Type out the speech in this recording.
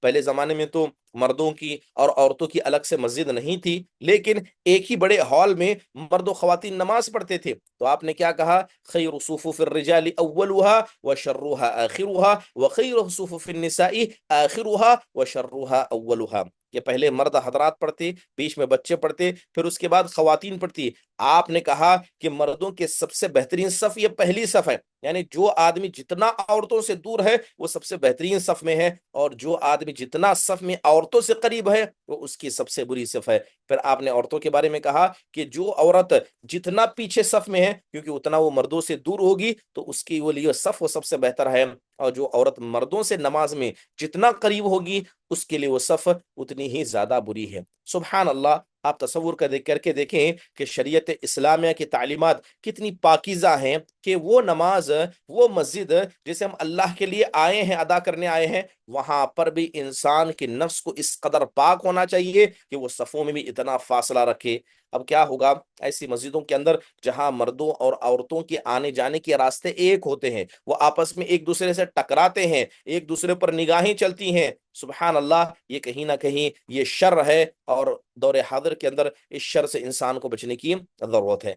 پہلے زمانے میں تو مردوں کی اور عورتوں کی الگ سے مسجد نہیں تھی، لیکن ایک ہی بڑے ہال میں مرد و خواتین نماز پڑھتے تھے۔ تو آپ نے کیا کہا؟ خیر صفوف الرجال اولها وشرها آخرها وخیر صفوف النساء آخرها وشرها اولها، کہ پہلے مرد حضرات پڑھتے، بیچ میں بچے پڑھتے، پھر اس کے بعد خواتین پڑھتی۔ آپ نے کہا کہ مردوں کے سب سے بہترین صف یہ پہلی صف ہے، یعنی جو آدمی جتنا عورتوں سے دور ہے وہ سب سے بہترین صف میں ہے، اور جو آدمی جتنا صف میں عورتوں سے قریب ہے وہ اس کی سب سے بری صف ہے۔ پھر آپ نے عورتوں کے بارے میں کہا کہ جو عورت جتنا پیچھے صف میں ہے، کیونکہ اتنا وہ مردوں سے دور ہوگی، تو اس کی وہ لیے صف وہ سب سے بہتر ہے، اور جو عورت مردوں سے نماز میں جتنا قریب ہوگی اس کے لیے وہ صف اتنی ہی زیادہ بری ہے۔ سبحان اللہ! آپ تصور کر کے دیکھیں کہ شریعت اسلامیہ کی تعلیمات کتنی پاکیزہ ہیں، کہ وہ نماز، وہ مسجد جسے ہم اللہ کے لیے آئے ہیں، ادا کرنے آئے ہیں، وہاں پر بھی انسان کے نفس کو اس قدر پاک ہونا چاہیے کہ وہ صفوں میں بھی اتنا فاصلہ رکھے۔ اب کیا ہوگا ایسی مسجدوں کے اندر جہاں مردوں اور عورتوں کے آنے جانے کے راستے ایک ہوتے ہیں، وہ آپس میں ایک دوسرے سے ٹکراتے ہیں، ایک دوسرے پر نگاہیں چلتی ہیں؟ سبحان اللہ! یہ کہیں نہ کہیں یہ شر ہے، اور دور حاضر کے اندر اس شر سے انسان کو بچنے کی ضرورت ہے۔